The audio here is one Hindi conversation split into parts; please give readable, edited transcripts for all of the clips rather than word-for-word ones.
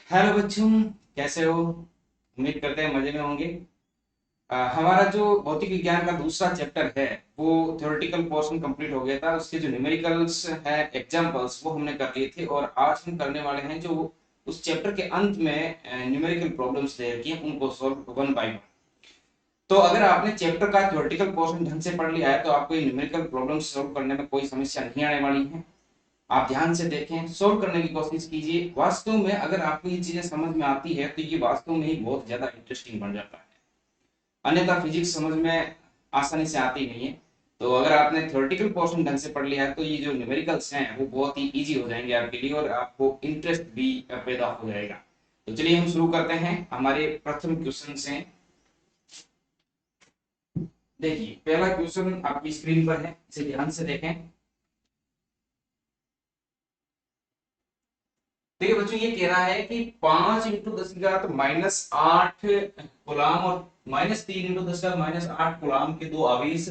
हेलो बच्चों, कैसे हो? उम्मीद करते हैं मजे में होंगे। हमारा जो भौतिक विज्ञान का दूसरा चैप्टर है वो थ्योरेटिकल पोर्शन कंप्लीट हो गया था। उसके जो न्यूमेरिकल्स है, एग्जांपल्स, वो हमने कर लिए थे और आज हम करने वाले हैं जो उस चैप्टर के अंत में न्यूमेरिकल प्रॉब्लम्स दे रखी हैं उनको सॉल्व वन बाय वन। तो अगर आपने चैप्टर का थ्योरेटिकल पोर्शन ढंग से पढ़ लिया है तो आपको ये न्यूमेरिकल प्रॉब्लम्स सॉल्व करने में कोई समस्या नहीं आने वाली है। आप ध्यान से देखें, सोल्व करने की कोशिश कीजिए। वास्तव में अगर आपको ये चीजें समझ में आती है तो ये वास्तव में ही बहुत ज्यादा इंटरेस्टिंग बन जाता है। अन्यथा फिजिक्स समझ में आसानी से आती नहीं है। तो अगर आपने थ्योरेटिकल पोर्शन ढंग से पढ़ लिया है तो ये जो न्यूमेरिकल्स हैं वो बहुत ही इजी हो जाएंगे आपके लिए और आपको इंटरेस्ट भी पैदा हो जाएगा। तो चलिए हम शुरू करते हैं। हमारे प्रथम क्वेश्चन से देखिए, पहला क्वेश्चन आपकी स्क्रीन पर है, इसे ध्यान से देखें। देखिए बच्चों, ये कह रहा है कि 5 × 10⁻⁻8 गुलाम और -3 × 10⁻⁸ गुलाम के दो आवेश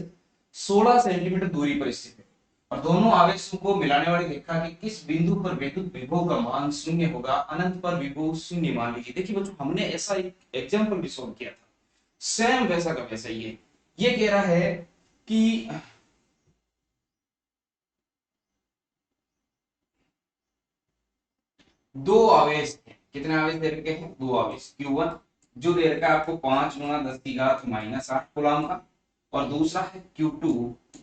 16 सेंटीमीटर दूरी पर स्थित है और दोनों आवेशों को मिलाने वाली रेखा के किस बिंदु पर विद्युत विभव का मान शून्य होगा? अनंत पर विभव शून्य मान लीजिए। देखिए बच्चों, हमने ऐसा एक एग्जाम्पल भी सॉल्व किया था, सेम वैसा का वैसा ही है। ये कह रहा है कि दो आवेश थे। कितने आवेश दे रखे हैं? दो आवेश। Q1 जो दे रखा है आपको 5 × 10⁻⁻8 कूलम का, और दूसरा है Q2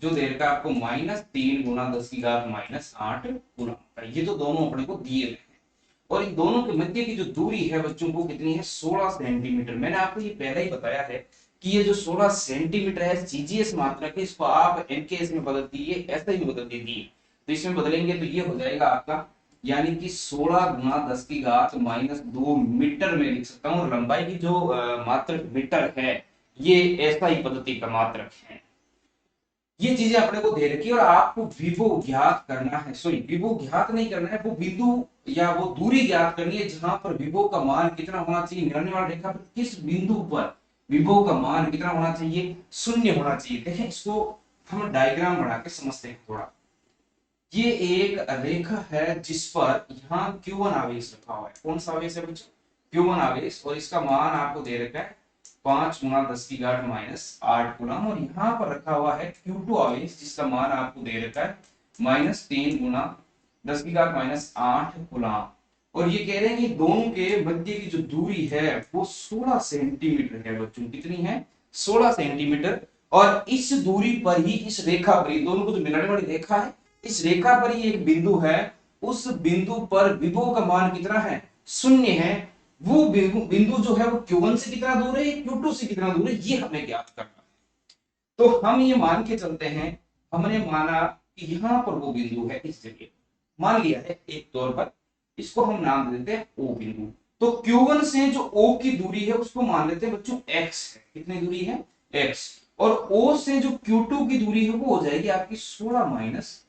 जो दे रखा है आपको -3 × 10⁻⁸8 कूलम का। ये तो दोनों अपने को दिए हुए हैं और इन दोनों के मध्य की जो दूरी है बच्चों को कितनी है? 16 सेंटीमीटर। मैंने आपको ये पहले ही बताया है कि ये जो 16 सेंटीमीटर है सीजीएस मात्रक है, इसको आप एनकेएस में बदल दीजिए, ऐसा ही बदल दीजिए। तो इसमें बदलेंगे तो ये हो जाएगा आपका, यानी कि 16 × 10⁻² मीटर में लिख सकता हूँ। लंबाई की जो मात्रक मीटर है, ये ऐसा ही पद्धति का मात्रक है। ये चीजें अपने को दे रखी है और आपको विभव ज्ञात करना है। सॉरी, विभव ज्ञात नहीं करना है, वो बिंदु या वो दूरी ज्ञात करनी है जहां पर विभव का मान कितना होना चाहिए? मिलाने वाली रेखा पर किस बिंदु पर विभव का मान कितना होना चाहिए? शून्य होना चाहिए। देखें, इसको हम डायग्राम बना के समझते हैं थोड़ा। ये एक रेखा है जिस पर यहाँ Q1 आवेश रखा हुआ है। कौन सा आवेश है बच्चों? Q1 आवेश, और इसका मान आपको दे रखा है 5 × 10⁻⁸ कूलम, और यहाँ पर रखा हुआ है Q2 आवेश जिसका मान आपको दे रखा है -3 × 10⁻⁸ कूलम। और ये कह रहे हैं कि दोनों के मध्य की जो दूरी है वो 16 सेंटीमीटर है बच्चों। कितनी है? 16 सेंटीमीटर। और इस दूरी पर ही, इस रेखा पर ही, दोनों को जो मिलाने वाली रेखा है, इस रेखा पर ही एक बिंदु है। उस बिंदु पर विभव का मान कितना है? शून्य है। वो बिंदु जो है वो Q1 से कितना दूर है, Q2 से कितना दूर है, ये हमें ज्ञात करना है। तो हम ये मान के चलते हैं, हमने माना कि यहाँ पर वो बिंदु है, इस जगह मान लिया है एक तौर पर, इसको हम नाम देते हैं O बिंदु। तो Q1 से जो O की दूरी है उसको मान लेते हैं बच्चों X है। कितनी दूरी है? X। और O से जो Q2 की दूरी है वो हो जाएगी आपकी 16 माइनस,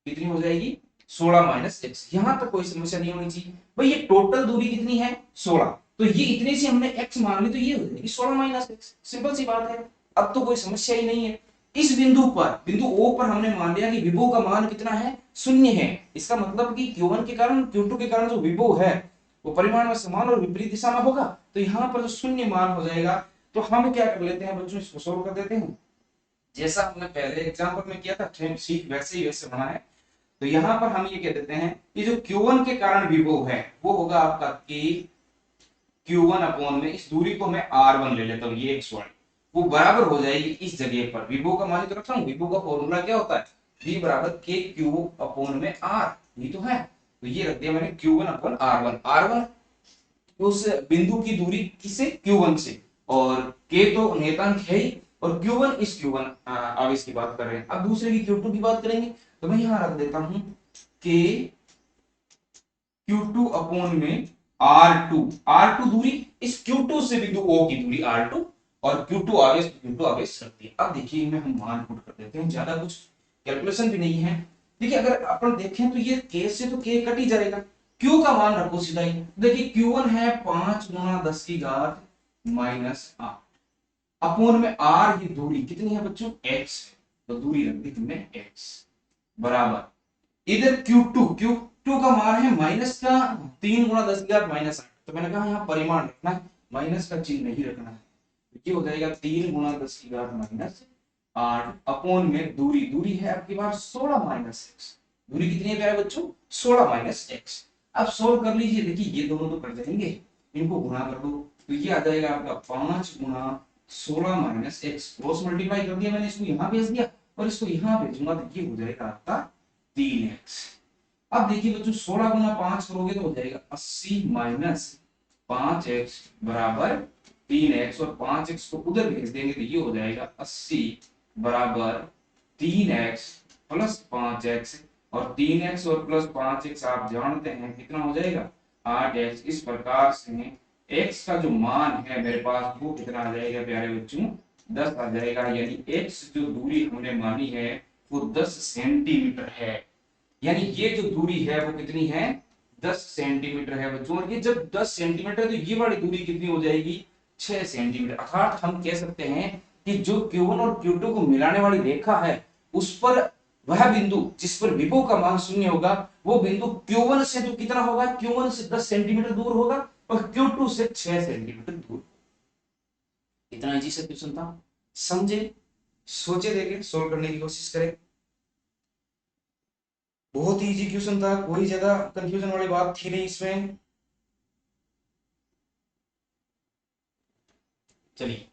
कितनी हो जाएगी? 16 - x। यहां तक कोई समस्या नहीं होनी चाहिए भाई। ये टोटल दूरी कितनी है? 16। तो ये इतने से हमने x मान ली तो ये हो जाएगी 16 - x। सिंपल सी बात है, अब तो कोई समस्या ही नहीं है। इस बिंदु पर, बिंदु O पर हमने मान लिया कि विभव का मान कितना है? शून्य है। इसका मतलब कि Q1 के कारण, Q2 के कारण जो विभव है वो परिमाण में समान और विपरीत दिशा में होगा। तो यहाँ पर जो शून्य मान हो जाएगा, तो हम क्या कर लेते हैं बच्चों, इसको सोल्व कर देते हैं। जैसा हमने पहले एग्जाम्पल में किया था ठीक वैसे ही वैसे बना है। तो यहां पर हम ये कह देते हैं कि जो Q1 के कारण विभव है वो होगा आपका K Q1 अपॉन में, इस दूरी को मैं R1 ले लेता हूं, ये x1, वो बराबर हो जाएगी इस जगह पर विभव का मान तो रखा हूं। विभव का फॉर्मूला क्या होता है? V बराबर KQ अपॉन में R, ये तो है। तो ये रख दिया मैंने Q1 अपॉन R1। R1 उस बिंदु की दूरी किसे? Q1 से, और K तो नियतांक है ही, और Q1 इस Q1 आवेश की बात कर रहे हैं। अब दूसरे की Q2 की बात करेंगे, तो मैं यहां रख देता हूं K Q2 अपॉन में R2। R2 दूरी, इस Q2 से बिंदु O की दूरी R2, और Q2 आवेश, Q2 आवेश रख दिया। अब देखिए इनमें हम मान पुट कर देते हैं, ज्यादा कुछ कैलकुलेशन भी नहीं है। देखिए अगर अपन देखें तो ये K से तो K कट ही जाएगा, Q का मान रखो सीधा ही। देखिए Q1 है 5 × 10⁻⁸ अपॉन में R, ये दूरी कितनी है बच्चों? X है। तो दूरी रख दी हमने X बराबर, इधर Q2, टू का मान है माइनस का 3 × 10⁻⁸। तो मैंने कहा यहाँ परिमाण रखना है, माइनस का चिन्ह नहीं रखना है। ये हो जाएगा 3 × 10⁻⁸ अपॉन में दूरी, दूरी है आपके पास 16 माइनस एक्स। दूरी कितनी है प्यारे बच्चों? 16 माइनस एक्स। अब सोल्व कर लीजिए, देखिए ये दोनों तो कट जाएंगे, इनको गुणा कर दो, तो ये आ जाएगा आपका 5 × 16 माइनस एक्स। क्रॉस मल्टीप्लाई कर दिया मैंने, इसको यहाँ भेज दिया और इसको यहाँ भेजूंगा, तो ये हो जाएगा आपका 3x। अब देखिए बच्चों 16 × 5 करोगे तो हो जाएगा 80 माइनस 5x बराबर 3x, और 5x को उधर भेज देंगे तो ये हो जाएगा 80 बराबर 3x प्लस 5x, और 3x और प्लस 5x आप जानते हैं कितना हो जाएगा 8x। इस प्रकार से x का जो मान है मेरे पास वो कितना आ जाएगा प्यारे बच्चों? 10 आ जाएगा। यानी x जो दूरी हमने मानी है वो 10 सेंटीमीटर है। यानी ये जो दूरी है वो कितनी है? 10 सेंटीमीटर है बच्चों। और ये जब 10 सेंटीमीटर है तो ये वाली दूरी कितनी हो जाएगी? 6 सेंटीमीटर। अर्थात हम कह सकते हैं कि जो Q1 और Q2 को मिलाने वाली रेखा है उस पर वह बिंदु जिस पर विभव का मान 0 होगा वो बिंदु Q1 से तो कितना होगा? Q1 से 10 सेंटीमीटर दूर होगा और Q2 से 6 सेंटीमीटर दूर। इतना इजी सा क्वेश्चन था, समझे, सोचे, देखे, सोल्व करने की कोशिश करें। बहुत ही इजी क्वेश्चन था, कोई ज्यादा कंफ्यूजन वाली बात थी नहीं इसमें। चलिए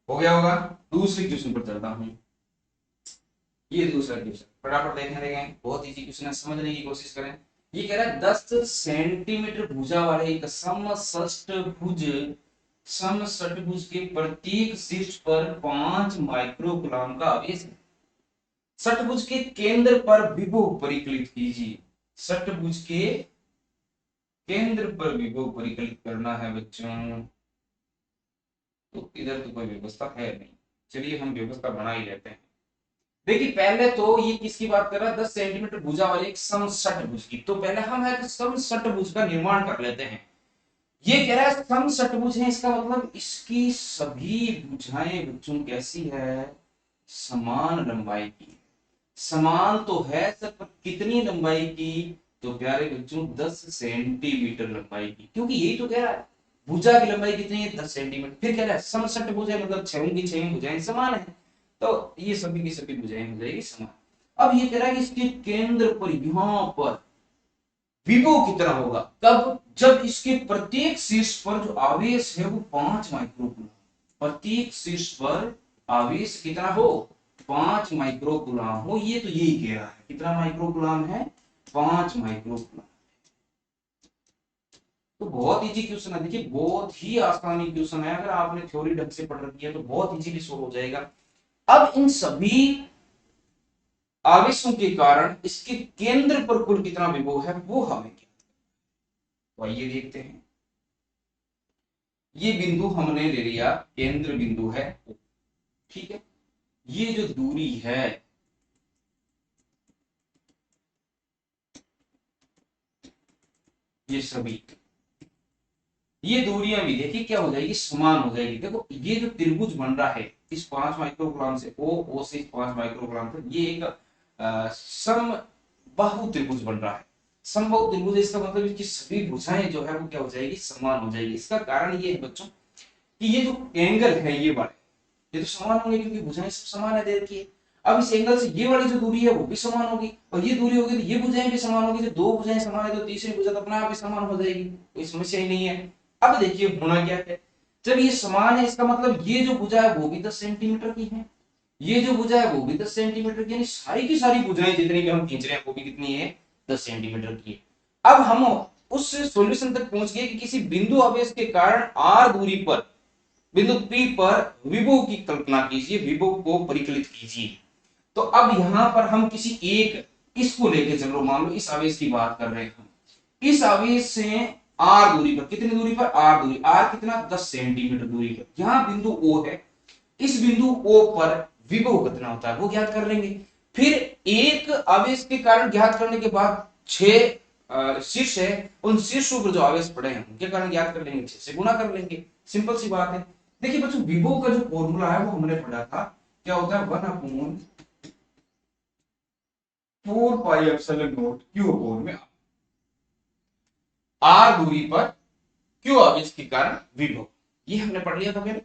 हो गया होगा, दूसरे क्वेश्चन पर चलता हूं। ये दूसरा क्वेश्चन फटाफट देखने देंगे, बहुत इजी क्वेश्चन है, समझने की कोशिश करें। ये कह रहा है 10 सेंटीमीटर भुजा वाले एक समषटभुज के प्रत्येक शीर्ष पर 5 माइक्रोकूलम का आवेश है। षटभुज के केंद्र पर विभव परिकलित कीजिए। षटभुज के केंद्र पर विभव परिकलित करना है बच्चों, तो इधर तो कोई व्यवस्था है नहीं, चलिए हम व्यवस्था बना ही लेते हैं। देखिए पहले तो ये किसकी बात कर रहा है? 10 सेंटीमीटर भुजा वाले एक समषटभुज की। तो पहले हम एक समषटभुज का निर्माण कर लेते हैं। ये कह रहा है समषटभुज है, इसका मतलब इसकी सभी भुजाएं बच्चों कैसी है? समान लंबाई की। समान तो है सर, पर कितनी लंबाई की? तो प्यारे बच्चों 10 सेंटीमीटर लंबाई की, क्योंकि यही तो कह रहा है भुजा की लंबाई कितनी है? 10 सेंटीमीटर। फिर कह रहा है समषटभुज है, मतलब छह की छह भुजाएं समान है, तो ये सभी की सभी भुजाएं हो जाएगी समान। अब ये कह रहा है कि इसके केंद्र पर यहां पर विभव कितना होगा? कब? जब इसके प्रत्येक शीर्ष पर जो आवेश है वो 5 माइक्रोकूलम, प्रत्येक शीर्ष पर आवेश कितना हो? 5 माइक्रोकूलम हो। ये तो यही कह रहा है, कितना माइक्रोकूलम है? 5 माइक्रोकूलम। तो बहुत इजी क्वेश्चन है, देखिए बहुत ही आसानी क्वेश्चन है, अगर आपने थ्योरी ढंग से पढ़ रखी है तो बहुत इजीली सोल्व हो जाएगा। अब इन सभी आवेशों के कारण इसके केंद्र पर कुल कितना विभव है वो हमें क्या, तो आइए देखते हैं। ये बिंदु हमने ले लिया केंद्र बिंदु है, ठीक है। ये जो दूरी है ये सभी, ये दूरियां भी देखिए क्या हो जाएगी? समान हो जाएगी। देखो ये जो त्रिभुज बन रहा है इस 5 माइक्रोकूलम से ओ से 5 माइक्रोकूलम तक, ये एक समबाहु त्रिभुज बन रहा है। समबाहु त्रिभुज, इसका मतलब इसकी सभी भुजाएं जो है वो क्या हो जाएगी? समान हो जाएगी। इसका कारण ये है बच्चों कि ये जो एंगल है ये वाले, ये तो समान होंगे क्योंकि भुजाएं सब समान है, देखिए। अब इस एंगल से ये वाली जो दूरी है वो भी समान होगी, और ये दूरी होगी तो ये भुजाएं भी समान होगी। जब दो भुजाएं समान है तो तीसरी भुजा तो अपने आप ही समान हो जाएगी, कोई समस्या ही नहीं है। अब देखिए होना क्या है, जब ये समान है इसका मतलब ये जो भुजा है वो भी 10 सेंटीमीटर की है, ये जो भुजा है वो भी 10 सेंटीमीटर की, यानी सारी की सारी भुजाएं जितनी भी हम खींच रहे हैं वो भी कितनी है? 10 सेंटीमीटर की है। अब हम उस सॉल्यूशन तक पहुंच गए कि किसी बिंदु आवेश के कारण r दूरी पर बिंदु P पर विभव की कल्पना कीजिए, विभव को परिकलित कीजिए। तो अब यहां पर हम किसी एक इसको लेके चलो, मान लो इस आवेश की बात कर रहे हैं हम, इस आवेश से r दूरी पर, कितनी दूरी पर? r दूरी, r कितना? 10 सेंटीमीटर दूरी पर। यहां बिंदु O है, इस बिंदु O पर विभव कितना होता है वो ज्ञात कर लेंगे। फिर एक आवेश के कारण ज्ञात करने के बाद 6 शीर्ष है, उन शीर्षों पर जो आवेश पड़े हैं उनके कारण ज्ञात कर लेंगे, 6 से गुणा कर लेंगे, सिंपल सी बात है। देखिए बच्चों विभव का जो फॉर्मूला है वो हमने पढ़ा था, क्या होता है? 1/4 pi epsilon not Q upon में R। आर दूरी पर क्यू आवेश के कारण विभव, ये हमने पढ़ लिया था पहले।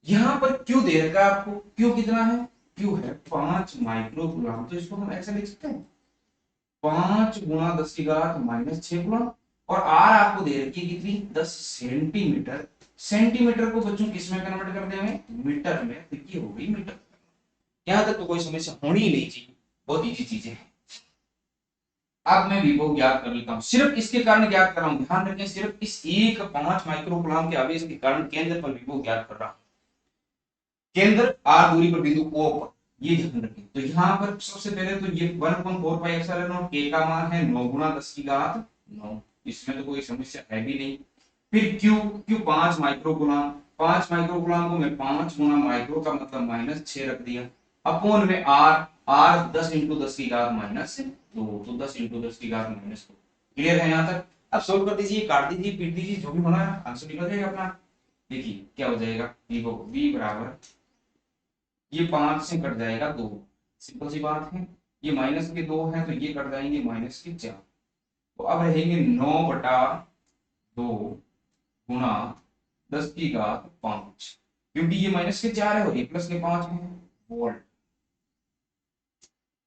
यहां पर क्यू दे रखा है आपको, क्यू कितना है, क्यू है 5 माइक्रो कूलम, तो इसको हम ऐसे लिख सकते हैं 5 गुणा 10 की घात माइनस 6 कूलम। और आर आपको दे रखी है कितनी, 10 सेंटीमीटर। सेंटीमीटर को बच्चों किस में कन्वर्ट कर देंगे, मीटर में, तो ये हो गई मीटर। यहां तक तो कोई समस्या होनी ही नहीं चाहिए, बहुत इजी चीजें हैं। अब मैं विभव ज्ञात कर लेता हूं, सिर्फ इसके कारण ज्ञात कर रहा हूं, ध्यान रखें, सिर्फ इस एक 5 माइक्रो कूलम के आवेश के कारण केंद्र पर विभव ज्ञात कर रहा हूं। केंद्र आर दूरी पर बिंदु ओ पर, ये ध्यान रखें। तो यहाँ पर सबसे पहले तो ये 1/4 पाई एप्सिलॉन नॉट के का मान है 9 गुना 10 की घात 9, इसमें तो कोई समस्या है भी नहीं। फिर Q, Q 5 micro coulomb, 5 micro coulomb को मैं 5 गुना माइक्रो का मतलब माइनस 6 रख दिया, अपॉन में आर, आर 10 इंटू 10 की घात माइनस 2, तो 10 इंटू 10 की घात माइनस 2। क्लियर है यहाँ तक? अब सोल्व कर दीजिए, काट दीजिए, पीट दीजिए, जो भी होना है आंसर निकल जाएगा अपना। देखिए क्या हो जाएगा, v बराबर, ये 5 से कट जाएगा 2, सिंपल सी बात है। ये माइनस के 2 है तो ये कट जाएंगे माइनस के 4, तो अब रहेंगे 9/2 गुणा 10 की घात 5, क्योंकि ये माइनस के 4 है और ये प्लस के 5 है, वोल्ट।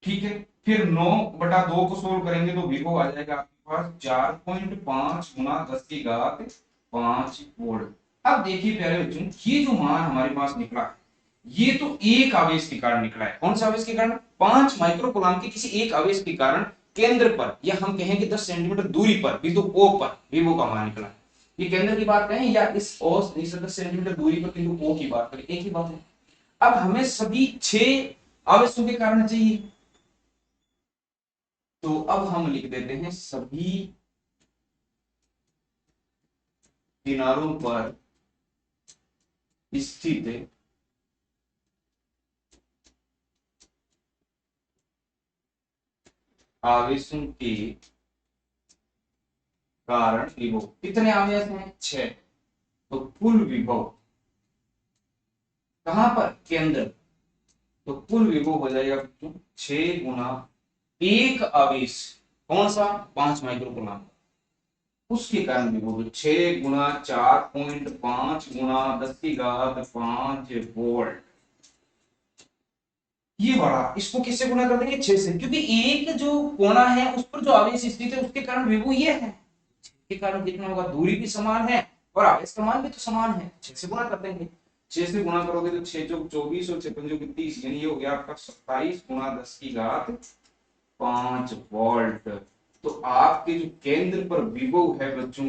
ठीक है, फिर 9/2 को सोल्व करेंगे तो विभव आ जाएगा आपके पास 4.5 गुणा 10 की घात 5 वोल्ट। अब देखिए प्यारे बच्चों, ये जो मान हमारे पास निकला है, ये तो एक आवेश के कारण निकला है। कौन सा आवेश के कारण, 5 माइक्रो कूलम के किसी एक आवेश के कारण केंद्र पर, या हम कहेंगे 10 सेंटीमीटर दूरी पर बिंदु O पर विभव का मान निकला है। ये केंद्र की बात कहें या इस 10 सेंटीमीटर दूरी पर बिंदु O की बात करें, एक ही बात है। अब हमें सभी 6 आवेशों के कारण चाहिए, तो अब हम लिख देते हैं सभी किनारों पर स्थित आवेशों के कारण विभव, कितने आवेश हैं, 6, तो कुल विभव कहां पर, केंद्र, तो कुल विभव हो जाएगा 6 गुना एक आवेश, कौन सा, 5 माइक्रो कूलम, उसके कारण विभव 6 गुना 4.5 गुना 10 की घात 5 वोल्ट। ये वाला इसको किससे गुना कर देंगे, 6 से, क्योंकि एक जो कोना है उस पर जो आवेश स्थित है उसके कारण विभव ये है, के कारण कितना होगा, दूरी भी समान है और आवेश का मान भी तो समान है, 6 से गुना कर देंगे। 6 से गुना करोगे तो 6 चौक 24 और 6 पंजों 30, यानी ये हो गया आपका 27 गुना 10 की घात 5 वोल्ट। तो आपके जो केंद्र पर विभव है बच्चों,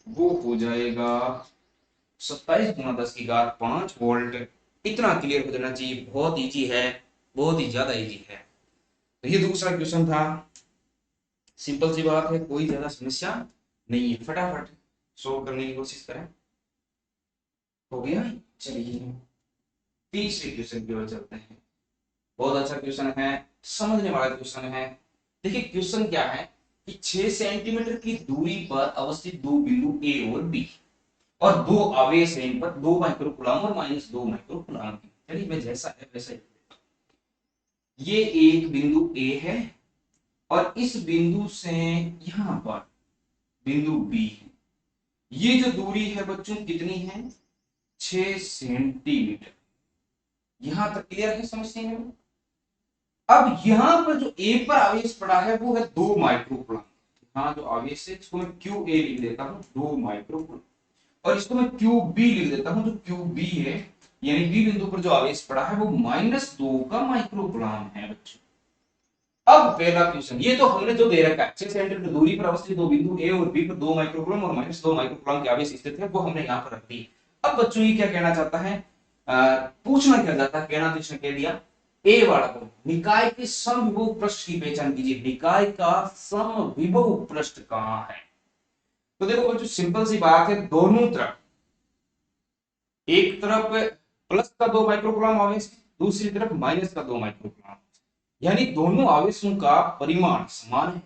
वो हो जाएगा 27 गुना 10 की घात 5 वोल्ट। इतना क्लियर हो जाना चाहिए, बहुत इजी है, बहुत ही ज्यादा इजी है। तो ये दूसरा क्वेश्चन था, सिंपल सी बात है, कोई ज्यादा समस्या नहीं है, फटाफट सोल्व करने की कोशिश करें। हो गया, चलिए तीसरे क्वेश्चन की ओर चलते हैं। बहुत अच्छा क्वेश्चन है, समझने वाला क्वेश्चन है। देखिए क्वेश्चन क्या है कि 6 सेंटीमीटर की दूरी पर अवस्थित दो बिंदु ए और बी, और दो आवेश हैं इन पर, 2 माइक्रो कूलम और -2 माइक्रो कूलम। चलिए मैं जैसा है वैसा ही, ये एक बिंदु ए है और इस बिंदु से यहां पर बिंदु बी है। ये जो दूरी है बच्चों कितनी है, 6 सेंटीमीटर। यहां तक क्लियर है, समझते हैं? अब यहां पर जो ए पर आवेश पड़ा है वो है 2 माइक्रो कूलम। हाँ, जो आवेश है इसको मैं क्यू ए लिख देता हूं, 2 माइक्रो कूलम, और इसको मैं क्यू बी लिख देता हूं, जो क्यू बी है, यानी बी बिंदु पर जो आवेश पड़ा है वो -2 का माइक्रो कूलम है बच्चों। अब पहला क्वेश्चन, ये तो हमने जो दे रखा है 6 सेंटीमीटर दूरी पर अवस्थित दो बिंदु ए और बी पर 2 माइक्रो कूलम और -2 माइक्रो कूलम के आवेश स्थित है, वो हमने यहाँ पर रख दी। अब बच्चों ये क्या कहना चाहता है, पूछना क्या चाहता है, कहना तो इसने कह दिया, ए वाला को निकाय के समविभव पृष्ठ की पहचान कीजिए। निकाय का समविभव पृष्ठ कहां है? तो देखो बच्चों सिंपल सी बात है, दोनों तरफ, एक तरफ प्लस का 2 माइक्रो कूलम आवेश, दूसरी तरफ माइनस का 2 माइक्रो कूलम, यानी दोनों आवेशों का परिमाण समान है।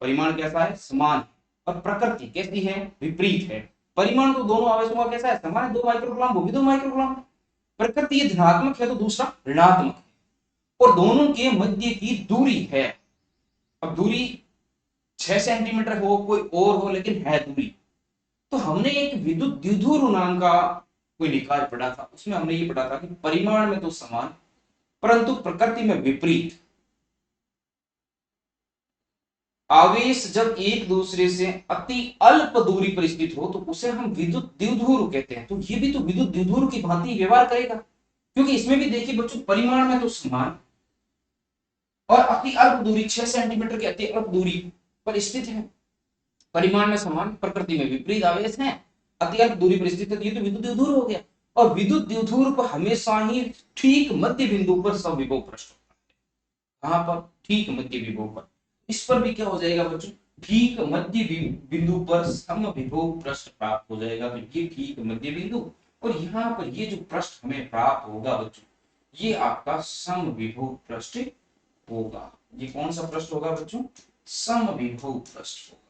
परिमाण कैसा है, समान है, और प्रकृति कैसी है, विपरीत है। परिमाण तो दोनों आवेशों का कैसा है, समान है, 2 माइक्रो कूलम, वो भी 2 माइक्रो कूलम। प्रकृति ये धनात्मक है तो दूसरा ऋणात्मक है, और दोनों के मध्य की दूरी है, अब दूरी 6 सेंटीमीटर हो, कोई और हो, लेकिन है दूरी। तो हमने एक विद्युत द्विध्रुव नाम का कोई निकाय पढ़ा था, उसमें हमने ये पढ़ा था कि परिमाण में तो समान परंतु प्रकृति में विपरीत आवेश जब एक दूसरे से अति अल्प दूरी पर स्थित हो तो उसे हम विद्युत द्विध्रुव कहते हैं। तो ये भी तो विद्युत द्विध्रुव की भांति व्यवहार करेगा, क्योंकि इसमें भी देखिए बच्चों परिमाण में तो समान और अति अल्प दूरी 6 सेंटीमीटर की अति अल्प दूरी पर स्थित है। परिमाण में समान, प्रकृति में विपरीत आवेश है, अति अल्प दूरी पर स्थित है, तो ये तो विद्युत द्विध्रुव हो गया। और विद्युत द्विध्रुव पर हमेशा ही ठीक मध्य बिंदु पर समविभव पृष्ठ होता है। कहां पर? ठीक मध्य बिंदु पर। इस पर भी क्या हो जाएगा बच्चों? ठीक मध्य बिंदु पर समविभव पृष्ठ प्राप्त हो जाएगा। तो ये ठीक मध्य बिंदु और यहाँ पर ये जो पृष्ठ हमें प्राप्त होगा बच्चों, ये आपका समविभव पृष्ठ होगा। ये कौन सा पृष्ठ होगा बच्चों? समविभव पृष्ठ होगा।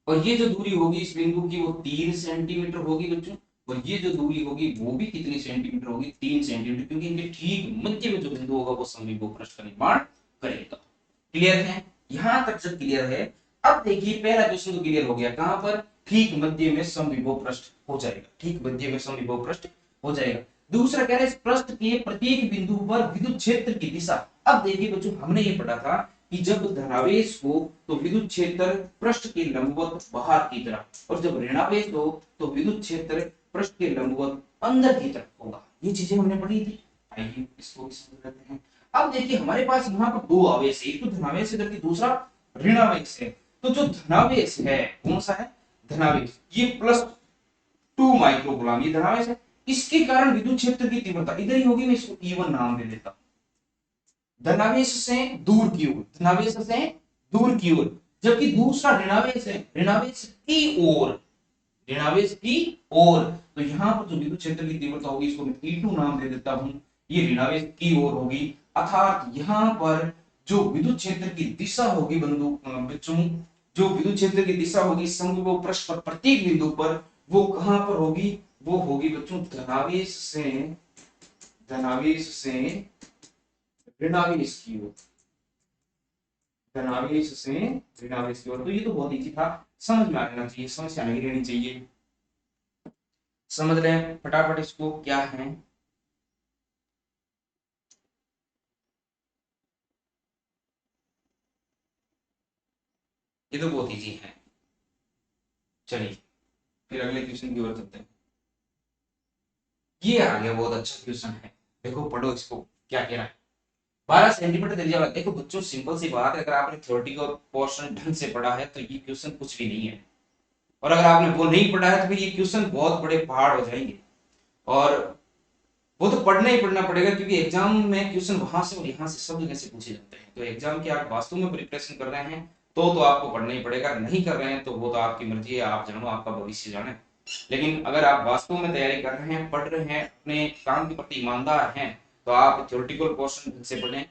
और ये जो दूरी होगी इस बिंदु की वो 3 सेंटीमीटर होगी बच्चों, और ये जो दूरी होगी वो भी कितनी सेंटीमीटर होगी? 3 सेंटीमीटर, क्योंकि इनके ठीक मध्य में जो बिंदु होगा वो समविभव पृष्ठ का निर्माण करेगा। क्लियर है? यहां तक जब क्लियर है, अब देखिए पहला क्वेश्चन तो क्लियर हो गया। कहां पर? ठीक मध्य में समविभव पृष्ठ हो जाएगा। ठीक मध्य में समविभव पृष्ठ हो जाएगा। दूसरा कह रहे हैं इस पृष्ठ के प्रत्येक बिंदु पर विद्युत क्षेत्र की दिशा। अब देखिए बच्चों हमने ये पढ़ा था कि जब धनावेश हो तो विद्युत क्षेत्र पृष्ठ के लंबवत बाहर की तरफ, और जब ऋणावेश हो तो विद्युत क्षेत्र पृष्ठ के लंबवत अंदर की तरफ होगा। ये चीजें हमने पढ़ी थी। आइए इसको भी समझ लेते हैं। अब देखिए हमारे पास यहाँ पर दो आवेश है, एक तो धनावेश है जबकि दूसरा ऋणावेश है। तो जो धनावेश है कौन सा है? धनावेश, ये +2 माइक्रोकूलम ये धनावेश है। इसके कारण विद्युत क्षेत्र की तीव्रता इधर ही होगी, मैं इसको E1 नाम दे देता हूं। धनावेश से दूर की ओर, धनावेश से दूर की ओर, जबकि दूसरा ऋणावेश है ऋणावेश की ओर, ऋणावेश की ओर। तो यहाँ पर जो विद्युत क्षेत्र की तीव्रता होगी इसको मैं E2 नाम दे देता हूं, ये ऋणावेश की ओर होगी। अर्थात यहाँ पर जो विद्युत क्षेत्र की दिशा होगी बच्चों, जो विद्युत क्षेत्र की दिशा होगी समविभव पृष्ठ पर प्रत्येक बिंदु पर, वो कहां पर होगी? वो होगी बच्चों धनावेश से ऋणावेश की ओर, धनावेश से ऋणावेश की ओर। तो ये तो बहुत इजी था, समझ में आ जाना चाहिए, समस्या नहीं रहनी चाहिए। समझ रहे हैं फटाफट इसको क्या है? ये तो बहुत इजी है। चलिए फिर अगले क्वेश्चन की ओर चलते हैं। ये आ गया, बहुत अच्छा क्वेश्चन है। देखो पढ़ो इसको, क्या कह रहा है। 12 सेंटीमीटर त्रिज्या वाला, देखो बच्चों सिंपल सी बात है, अगर आपने थ्योरेटिकल पोर्शन ढंग से पढ़ा है तो ये क्वेश्चन कुछ भी नहीं है, और अगर आपने वो नहीं पढ़ा है तो फिर ये क्वेश्चन बहुत बड़े पहाड़ हो जाएंगे। और वो तो पढ़ना ही पढ़ना पड़ेगा, क्योंकि एग्जाम में क्वेश्चन वहां से और यहाँ से सब जगह से पूछे जाते हैं। तो एग्जाम की आप वास्तव में प्रिपरेशन कर रहे हैं तो आपको पढ़ना ही पड़ेगा, नहीं कर रहे हैं तो वो तो आपकी मर्जी है, आप जानो, आपका भविष्य जाने। लेकिन अगर आप वास्तव में तैयारी कर रहे हैं, पढ़ रहे हैं, अपने काम के प्रति ईमानदार हैं, तो आप थ्योरेटिकल पोर्शन से पढ़ें।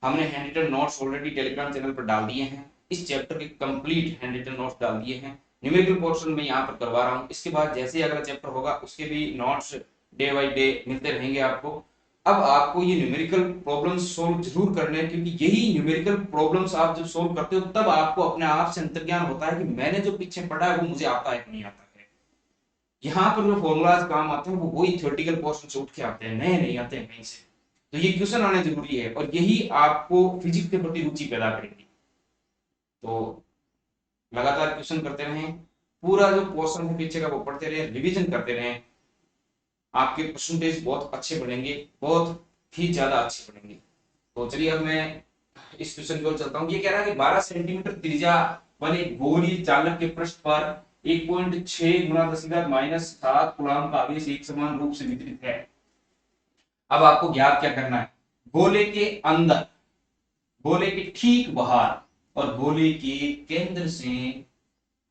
हमने hand written notes already Telegram channel पर डाल दिए हैं, इस चैप्टर के कंप्लीट हैंड रिटन नोट्स डाल दिए हैं। न्यूमेरिकल पोर्शन में यहाँ पर करवा रहा हूँ, इसके बाद जैसे ही अगला चैप्टर होगा उसके भी नोट्स डे बाय डे मिलते रहेंगे आपको। अब आपको ये न्यूमेरिकल प्रॉब्लम्स सॉल्व जरूर करने हैं, क्योंकि यही न्यूमेरिकल प्रॉब्लम्स आप जब सॉल्व करते हो तब आपको अपने आप से अंतर्ज्ञान होता है कि मैंने जो पीछे पढ़ा है वो मुझे आता है कि नहीं आता है। यहाँ पर जो फॉर्मूलाज काम आते हैं वो वही थ्योरेटिकल पोर्शन से उठ के आते हैं, नए नहीं आते हैं कहीं से। तो ये क्वेश्चन आने जरूरी है, और यही आपको फिजिक्स के प्रति रुचि पैदा करेगी। तो लगातार क्वेश्चन करते रहें, पूरा जो पोर्शन है पीछे का वो पढ़ते रहें, रिवीजन करते रहें, आपके परसेंटेज बहुत अच्छे बढ़ेंगे, बहुत ही ज्यादा अच्छे बढ़ेंगे। तो चलिए अब मैं इस क्वेश्चन की ओर चलता हूँ। ये कह रहा है कि 12 सेंटीमीटर त्रिज्या वाले गोलीय चालक के पृष्ठ पर 1.6 गुना 10⁻⁷ कूलम्ब का आवेश एक समान रूप से वितरित है। अब आपको ज्ञात क्या करना है? गोले के अंदर, गोले के ठीक बाहर और गोले के केंद्र से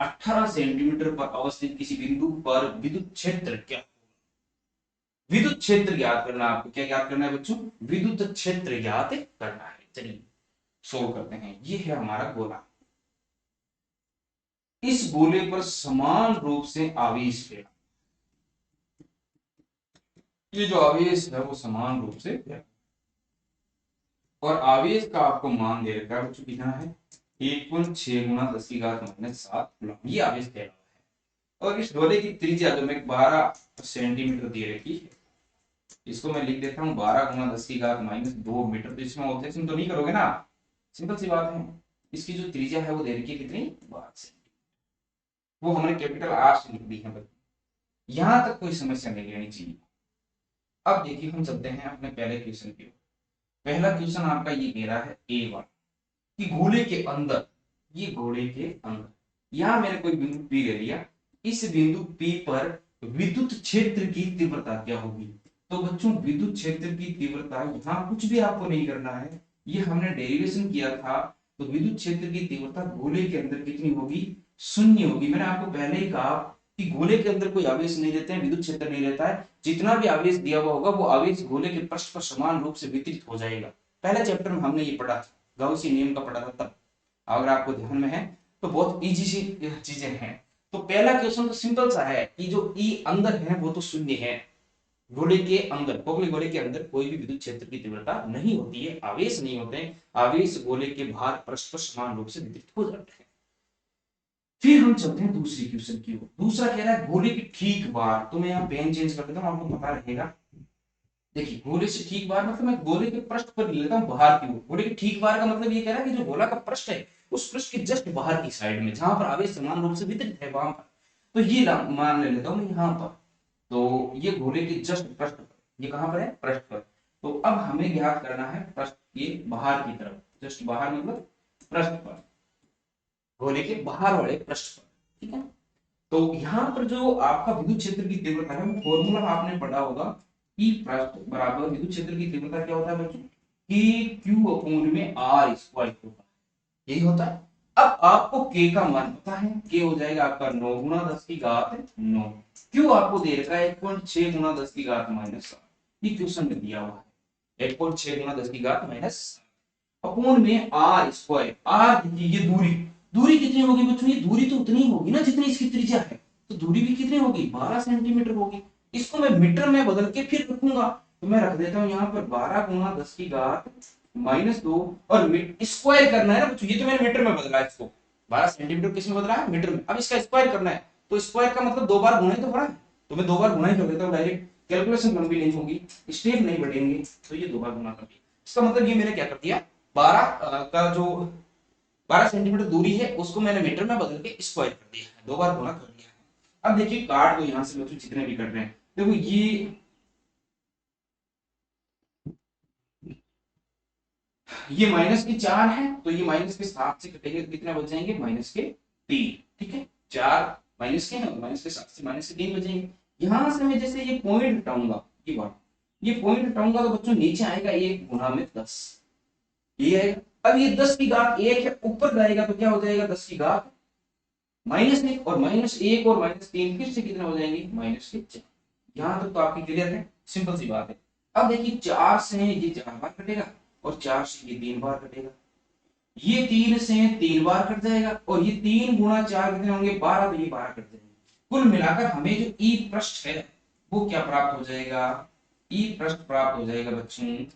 18 सेंटीमीटर पर अवस्थित किसी बिंदु पर विद्युत क्षेत्र क्या? विद्युत क्षेत्र ज्ञात करना है आपको। क्या ज्ञात करना है बच्चों? विद्युत क्षेत्र ज्ञात करना है। चलिए सोल्व करते हैं। ये है हमारा गोला, इस गोले पर समान रूप से आवेश है, ये जो आवेश है वो समान रूप से है। और आवेश का आपको मान दे रखा है बच्चों कितना है 1.6 गुना 10⁻⁷ कूलम, ये आवेश दे रहा है। और इस गोले की त्रिज्या जो मैं 12 सेंटीमीटर दे रखी है, इसको मैं लिख देता हूँ 12 गुना 10⁻² मीटर। तो इसमें ऑब्जेक्शन तो नहीं करोगे ना, सिंपल सी बात है। इसकी जो त्रिज्या है वो दे रखी है कितनी 12 सेंटीमीटर, वो हमने कैपिटल आर से लिख दी है बच्चों। यहां तक कोई समस्या नहीं लेनी चाहिए। अब देखिए हम चलते हैं अपने पहले क्वेश्चन की ओर। पहला क्वेश्चन आपका ये कह रहा है ए वन कि गोले के अंदर, ये गोले के अंदर यहां मैंने कोई बिंदु पी ले लिया, इस बिंदु पी पर विद्युत क्षेत्र की तीव्रता क्या होगी। तो बच्चों विद्युत क्षेत्र की तीव्रता, यहां कुछ भी आपको नहीं करना है, ये हमने डेरिवेशन किया था। तो विद्युत क्षेत्र की तीव्रता गोले के अंदर कितनी होगी, शून्य होगी। मैंने आपको पहले ही कहा कि गोले के अंदर कोई आवेश नहीं रहते हैं, विद्युत क्षेत्र नहीं रहता है। जितना भी आवेश दिया हुआ होगा वो आवेश गोले के पृष्ठ पर समान रूप से वितरित हो जाएगा। पहले चैप्टर में हमने ये पढ़ा था, गाउसी नियम का पढ़ा था तब, अगर आपको ध्यान में है तो बहुत इजी सी चीजें हैं। तो पहला क्वेश्चन तो सिंपल सा है कि जो ई अंदर है वो तो शून्य है। गोले के अंदर, खोखले गोले के अंदर कोई भी विद्युत क्षेत्र की तीव्रता नहीं होती है, आवेश नहीं होते हैं, आवेश गोले के बाहर परस्पर समान रूप से वितरित हो जाते हैं। फिर हम चलते हैं दूसरी क्वेश्चन की ओर। दूसरा कह रहा है गोले के ठीक बाहर, तो मैं यहाँ पेन चेंज कर देता हूँ, आपको पता रहेगा। देखिए गोले से ठीक बाहर मतलब मैं गोले के पृष्ठ पर लेता हूँ बाहर की ओर। गोले के ठीक बाहर का मतलब ये कह रहा है कि जो गोला का पृष्ठ है उस पृष्ठ के जस्ट बाहर की साइड में, जहां पर आवेश समान रूप से वितरित है वहां पर। तो ये मान ले लेता हूँ मैं यहाँ पर। तो ये गोले के जस्ट पृष्ठ पर, ये कहां पर है, पृष्ठ पर। तो अब हमें ज्ञात करना है पृष्ठ के बाहर की तरफ, जस्ट बाहर मतलब पृष्ठ पर, गोले के बाहर वाले पृष्ठ पर, ठीक है। तो यहाँ पर जो आपका विद्युत क्षेत्र की तीव्रता है वो फॉर्मूला आपने पढ़ा होगा, E पृष्ठ बराबर विद्युत क्षेत्र की तीव्रता क्या होता है बच्चों, K Q अपॉन में R स्क्वायर होता है, यही होता है। अब आपको K का मान पता है, K हो जाएगा आपका 9 गुना 10⁻⁹। Q आपको दे रखा है 1.6 गुना 10⁻⁷, ये क्वेश्चन में दिया हुआ है 1.6 गुना 10⁻⁷ अपॉन में R स्क्वायर। R देखिए ये दूरी, दूरी कितनी होगी बच्चों, ये दूरी तो उतनी होगी ना जितनी इसकी त्रिज्या है, तो दूरी भी कितनी होगी 12 सेंटीमीटर होगी। इसको मैं मीटर में बदल के फिर रखूंगा, तो मैं रख देता हूं यहाँ पर 12 गुना 10⁻⁻² और स्क्वायर करना है ना बच्चों, ये तो मैंने मीटर में बदला है इसको, 12 सेंटीमीटर किस में बदला है, मीटर में। अब इसका स्क्वायर करना है, तो स्क्वायर का मतलब दो बार गुणा ही तो हो रहा है, तो मैं दो बार गुणा ही कर देता हूँ डायरेक्ट, कैलकुलेशन लंबी नहीं होगी, स्टेप नहीं बढ़ेंगे, तो ये दो बार गुणा कर दिया। इसका मतलब ये मैंने क्या कर दिया, 12 का जो 12 सेंटीमीटर दूरी है उसको मैंने मीटर में बदल के स्क्वायर कर दिया है, दो बार गुणा कर दिया है। अब देखिए काट दो यहां से बच्चों जितने भी कट रहे हैं, देखो ये माइनस के 4 है, तो ये माइनस के 7 से कटेंगे तो कितने बच जाएंगे, माइनस के 3, ठीक है। 4 माइनस के हैं, माइनस के 7 से माइनस के 3 बचेंगे। यहां से मैं जैसे ये पॉइंट हटाऊंगा, ये बात, ये पॉइंट हटाऊंगा तो बच्चों नीचे आएगा 1 गुना में 10, ये है। अब ये 10⁻1 है, ऊपर जाएगा तो क्या हो जाएगा, 10⁻−1 और -1 और -3 फिर से कितना हो जाएंगे, -4। यहां तक तो आपकी क्लियर है, सिंपल सी बात है। अब देखिए 4 से ये 4 बार कटेगा और 4 से ये 3 बार कटेगा, ये 3 से 3 बार कट जाएगा और ये 3 गुणा 4 कितने होंगे, 12, तो ये 12 कट जाएंगे। कुल मिलाकर हमें जो ई पृष्ठ है वो क्या प्राप्त हो जाएगा, ई पृष्ठ प्राप्त हो जाएगा बच्चों,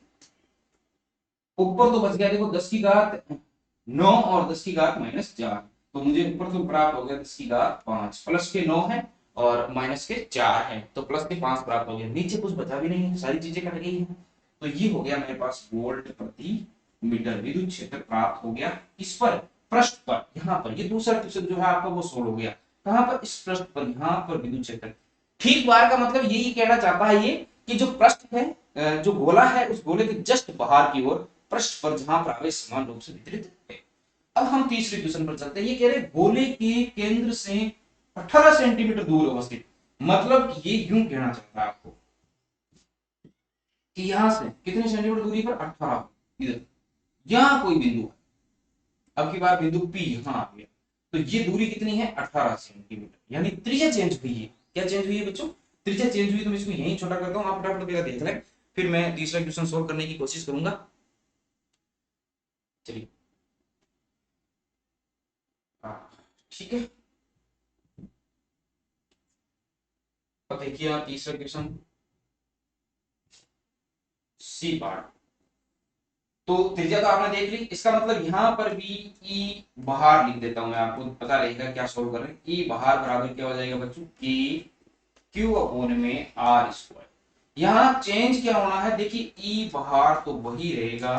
ऊपर तो बच गया देखो 10⁻9 और 10⁻⁻4, तो मुझे ऊपर तो प्राप्त हो गया 10⁻5, प्लस के 9 है और माइनस के 4 है, तो प्लस के 5 प्राप्त हो गया, नीचे कुछ बचा भी नहीं है, सारी चीजें कट गई हैं। तो ये हो गया मेरे पास वोल्ट प्रति मीटर विद्युत क्षेत्र प्राप्त हो गया, इस पर पृष्ठ पर, यहाँ पर ये दूसरा क्वेश्चन जो है आपका वो सोल्व हो गया, कहां पर, इस पृष्ठ पर, यहाँ पर विद्युत क्षेत्र। ठीक बार का मतलब यही कहना चाहता है ये कि जो पृष्ठ है, जो गोला है उस गोले के जस्ट बाहर की ओर पृष्ठ पर, जहां पर आवेश समान रूप से वितरित है। अब हम तीसरे क्वेश्चन पर चलते हैं। ये कह रहे गोले के केंद्र से 18 सेंटीमीटर दूर अवस्थित, मतलब ये यूं कहना चाहता है आपको कि यहां से कितने सेंटीमीटर दूरी पर, 18, इधर यहां कोई बिंदु है, अब की बार बिंदु पी यहां आ गया, तो ये दूरी कितनी है, 18 सेंटीमीटर, यानी त्रिज्या चेंज हुई है। क्या चेंज हुई है बच्चों, त्रिज्या चेंज हुई, तो मैं इसको यहीं छोटा करता हूं, आप फटाफट देख लें, फिर मैं तीसरा क्वेश्चन सोल्व करने की कोशिश करूंगा। चलिए ठीक है। अब देखिए आप तीसरा क्वेश्चन सी पार्ट, तो त्रिज्या तो आपने देख ली, इसका मतलब यहां पर भी ई बाहर लिख देता हूं मैं, आपको पता रहेगा क्या सोल्व कर रहे हैं। ई बाहर बराबर क्या हो जाएगा बच्चों, के क्यू अपॉन में आर स्क्वायर। यहां चेंज क्या होना है, देखिए ई बाहर तो वही रहेगा,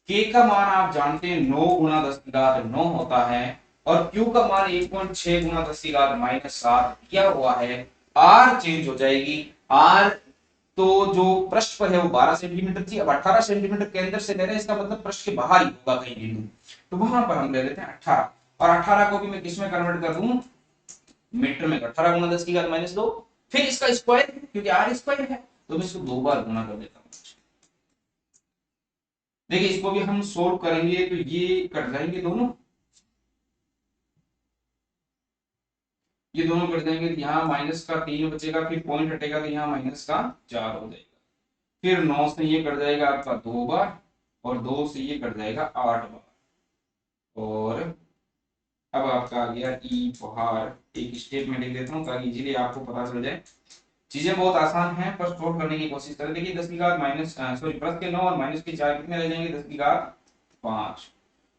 के का मान आप जानते हैं 9 गुना 10 की घात 9 होता है, और क्यू का मान 1.6 गुना 10 की घात -7 दिया हुआ है। आर चेंज हो जाएगी, आर तो जो पृष्ठ पर है वो 12 सेंटीमीटर थी, अब 18 सेंटीमीटर के अंदर से ले रहे हैं, इसका मतलब पृष्ठ के बाहर ही होगा कहीं बिंदु, तो वहां पर हम ले लेते हैं 18, और 18 को भी मैं किस में कन्वर्ट कर दूं, मीटर में। 18 गुना 10 की घात -2, फिर इसका स्क्वायर क्योंकि आर स्क्वायर है, तो मैं इसको 2 बार गुना कर देता हूं। देखिए इसको भी हम सोल्व करेंगे तो ये कट जाएंगे दोनों, ये दोनों कट जाएंगे, तो यहाँ माइनस का 3 बचेगा, फिर पॉइंट हटेगा तो यहाँ माइनस का 4 हो जाएगा, फिर 9 से ये कट जाएगा आपका 2 बार, और 2 से ये कट जाएगा 8 बार, और अब आपका आ गया ई बाहर। एक स्टेप में लिख देता हूँ ताकि इजीली आपको पता चल जाए। चीजें बहुत आसान हैं, पर सोल्व करने की कोशिश करें। देखिए 10 की घात माइनस सॉरी प्लस के 9 और माइनस के 4 कितने रह जाएंगे, 10 की घात 5,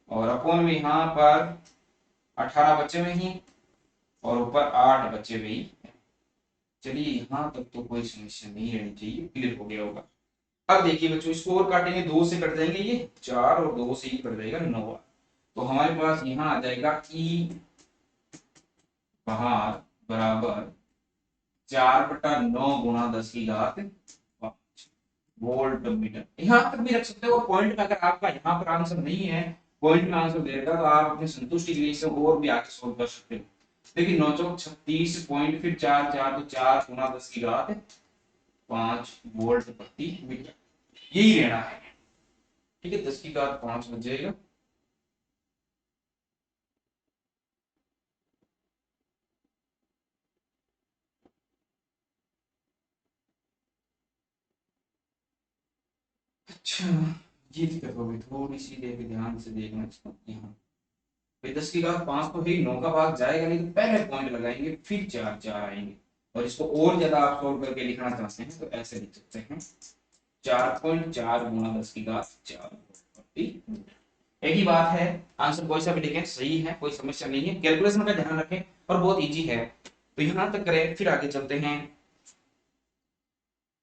और अपॉन में यहाँ पर 18 बच्चे में ही, और ऊपर 8 बच्चे में ही। चलिए यहाँ तक तो कोई समस्या नहीं रहनी चाहिए, क्लियर हो गया होगा। अब देखिए बच्चों, इसको और काटेंगे, 2 से कट जाएंगे ये 4, और 2 से ही कट जाएगा 9, तो हमारे पास यहाँ आ जाएगा ई बाहर बराबर 4/9 गुणा 10 की घात 5 वोल्ट मीटर। यहाँ तक भी रख सकते हो, पॉइंट में अगर आपका यहाँ पर आंसर नहीं है, पॉइंट में आंसर देगा तो आप अपनी संतुष्टि के लिए इसे और भी आगे सोल्व कर सकते हो। देखिए 9 चौक 36 पॉइंट, फिर 4 4 तो 4 गुणा 10 की घात 5 वोल्ट प्रति मीटर, यही रहना है। ठीक है, 10 की घात 5 बच जाएगा। अच्छा, ये दिक्कत होगी थोड़ी सी, देख ध्यान से देखना इसको। यहाँ भाई 10 की घात 5 तो है, 9 का भाग जाएगा नहीं, तो पहले पॉइंट लगाएंगे, फिर 4 4 आएंगे, और इसको और ज्यादा आप सोल्व करके लिखना चाहते हैं तो ऐसे लिख सकते हैं, 4.4 गुणा 10 की घात 4 प्रति मीटर। एक ही बात है, आंसर कोई सा भी लिखें सही है, कोई समस्या नहीं है, कैलकुलेशन का ध्यान रखें, और बहुत इजी है। तो यहाँ तक करें, फिर आगे चलते हैं।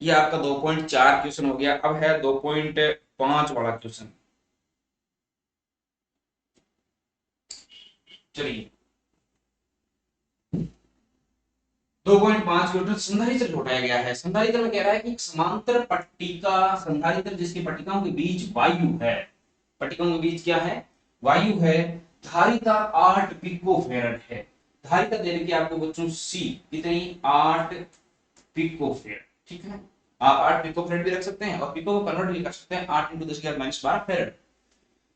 ये आपका 2.4 क्वेश्चन हो गया, अब है 2.5 वाला क्वेश्चन। चलिए 2.5 क्वेश्चन संधारित्र उठाया गया है। संधारित्र में कह रहा है कि समांतर पट्टिका, संधारित्र जिसकी पट्टिकाओं के बीच वायु है, पट्टिकाओं के बीच क्या है, वायु है, धारिता 8 पिको फेरड है। धारिता दे रखी है आपको बच्चों सी, कितनी, 8 पिको फेरड। ठीक है, आप 8 पिको फेरड भी रख सकते हैं, और पिको को कन्वर्ट भी कर सकते हैं, 8 × 10⁻12 फेरड।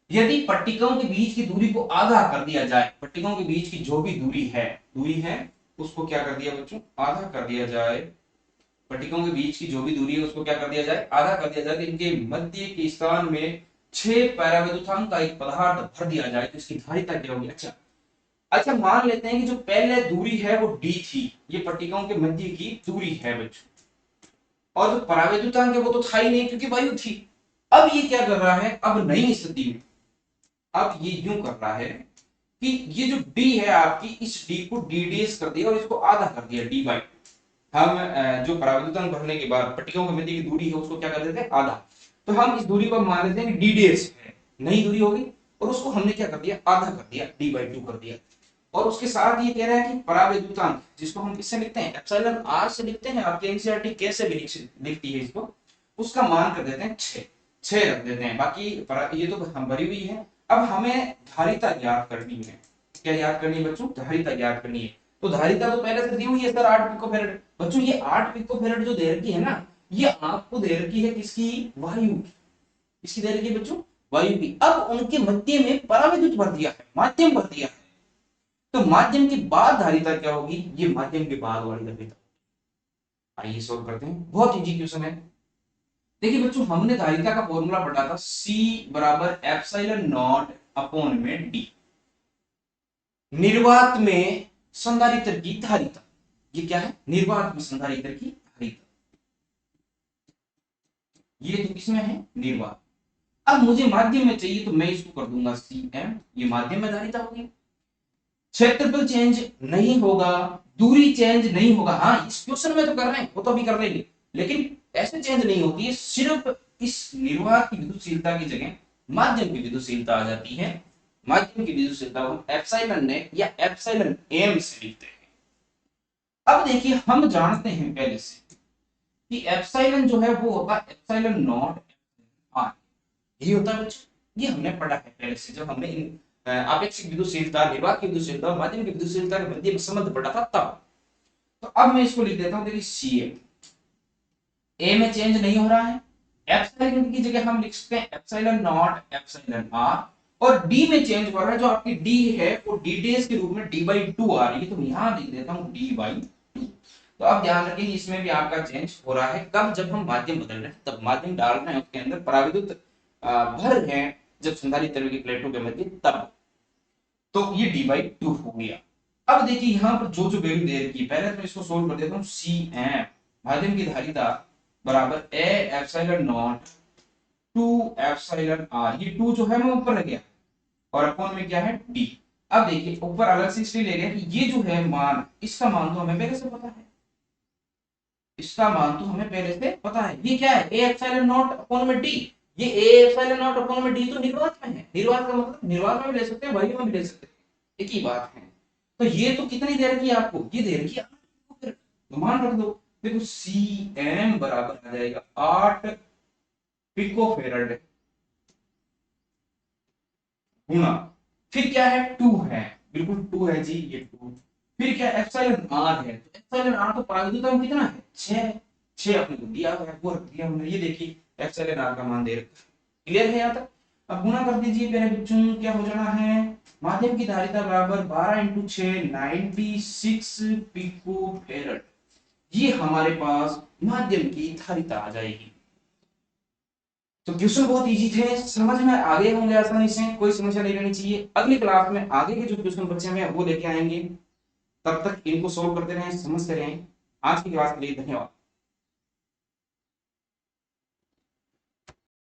यदि पट्टिकाओं के बीच की दूरी को आधा कर दिया जाए, पट्टिकाओं के बीच की जो भी दूरी है उसको क्या कर दिया बच्चों, आधा कर दिया जाए। पट्टिकाओं के बीच की जो भी दूरी है उसको क्या कर दिया जाए, आधा कर दिया जाए, तो इनके मध्य के स्थान में 6 पैराविद्युतांक का एक पदार्थ भर दिया जाए, तो इसकी धारिता क्या होगी। अच्छा अच्छा, मान लेते हैं कि जो पहले दूरी है वो डी थी, ये पट्टिकाओं के मध्य की दूरी है बच्चों, और जो पराविद्युतांक है वो तो था ही नहीं क्योंकि वायु थी। अब ये क्या कर रहा है, अब नई स्थिति में अब ये यूं कर रहा है कि ये जो d है आपकी, इस d को ddS कर दिया और इसको आधा कर दिया d बाई। हम जो पराविद्युतांक भरने के बाद पट्टिकाओं के मध्य की दूरी है उसको क्या कर देते हैं, आधा। तो हम इस दूरी को मान लेते हैं कि ddS है, नई दूरी होगी, और उसको हमने क्या कर दिया, आधा कर दिया, d/2 कर दिया। और उसके साथ ये कह रहा है कि पराविद्युतांक, जिसको हम किससे लिखते हैं, एप्सिलॉन r से लिखते हैं, आपके एनसीईआरटी कैसे भी लिखती है इसको, उसका मान कर देते हैं 6 रख देते हैं। बाकी ये तो हम भरी हुई है। अब हमें धारिता ज्ञात करनी है। क्या याद करनी है बच्चों, धारिता ज्ञात करनी है। तो धारिता तो पहले से दी हुई है सर, 8 पिकोफैरेड। बच्चों ये 8 पिकोफैरेड जो दे रखी है ना, ये आपको दे रखी है किसकी, वायु की। किसकी दे रखी है बच्चों, वायु की। अब उनके मध्य में पराविद्युत भर दिया है, माध्यम भर दिया है, तो माध्यम के बाद धारिता क्या होगी, ये माध्यम के बाद वाली धारिता। आइए सॉल्व करते हैं, बहुत इजी क्वेश्चन है। देखिए बच्चों, हमने धारिता का फॉर्मूला पढ़ा था, C बराबर एप्सिलॉन नॉट अपॉन में डी। निर्वात में संधारित्र की धारिता, ये क्या है, निर्वात में संधारित्र की धारिता, ये तो किसमें है, निर्वात। अब मुझे माध्यम में चाहिए तो मैं इसको कर दूंगा Cm, ये माध्यम में धारिता होगी। क्षेत्रफल चेंज नहीं होगा, दूरी चेंज नहीं होगा। हाँ, इस क्वेश्चन में तो कर रहे हैं, वो तो अभी कर रहे हैं, लेकिन ऐसे चेंज नहीं होती है। सिर्फ इस निर्वात की विद्युतशीलता की जगह माध्यम की विद्युतशीलता आ जाती है। माध्यम की विद्युतशीलता को एप्सिलॉन ने या एप्सिलॉन एम से लिखते हैं। अब देखिए, हम जानते हैं पहले से कि एप्सिलॉन जो है वो होगा एप्सिलॉन नॉट आर, यही होता है बच्चों। ये हमने पढ़ा है पहले से, जब हमने आपेक्षिक विद्युतशीलता, निर्वात की विद्युतशीलता और माध्यम की विद्युतशीलता के मध्य में संबंध पढ़ा था तब। तो अब मैं इसको लिख देता हूं, देखिए Cm, ए में चेंज नहीं हो रहा है, एप्सिलॉन की जगह हम लिख सकते हैं एप्सिलॉन नॉट एप्सिलॉन आर, और डी में चेंज हो रहा है, जो आपकी डी है वो डी डेज के रूप में डी बाई टू आ रही है, तो यहां लिख देता हूं डी बाई टू। तो अब ध्यान रखें, इसमें भी आपका चेंज हो रहा है। कब? जब हम माध्यम बदल रहे हैं, तब माध्यम डाल रहे हैं उसके अंदर पराविद्युत भर है, जब संधारित्र तरल की प्लेटों के मध्य, तब। तो ये डी बाई टू हो गया। अब देखिए यहां पर जो जो वैल्यू दे रखी है, पहले तो इसको सोल्व कर देता हूं। सी एम, माध्यम की धारिता, बराबर A epsilon naught two epsilon R, ये टू जो है मैं ऊपर रख गया, और अपॉन में क्या है डी। अब देखिए ऊपर अलग से इसलिए ले गया कि ये जो है मान, इसका मान तो हमें पहले से पता है, इसका मान तो हमें पहले से पता है। ये क्या है? ए एप्सिलॉन नॉट अपॉन में डी। ये ए एप्सिलॉन नॉट अपॉन में डी तो निर्वात में है। निर्वात का मतलब निर्वात में भी ले सकते हैं, वही में भी ले सकते हैं, एक ही बात है। तो ये तो कितनी दे रखी है आपको? ये दे रखी है 8, फिर मान रख दो। देखो सी एम बराबर आ जाएगा 8 पिको फेराड गुणा, फिर क्या है 2 है, बिल्कुल 2 है जी, ये 2, फिर क्या एप्सिलॉन आर है, तो एप्सिलॉन आर तो प्रायोगिक में कितना है 6, 6 अपने को दिया हुआ है, वो रख दिया हमने। ये देखिए एप्सिलॉन आर का मान दे रखा है। क्लियर है यहाँ तक? अब गुणा कर दीजिए मेरे बच्चों, क्या हो जाना है, माध्यम की धारिता बराबर 12 इंटू 6 96 पिको फेराड, ये हमारे पास माध्यम की धारिता आ जाएगी। तो क्वेश्चन बहुत इजी थे, समझ में आ गए होंगे आसानी से, कोई समस्या नहीं रहनी चाहिए। अगली क्लास में आगे के जो क्वेश्चन बच्चे हैं वो लेके आएंगे, तब तक इनको सोल्व करते रहें, समझते रहें। आज की क्लास के लिए धन्यवाद।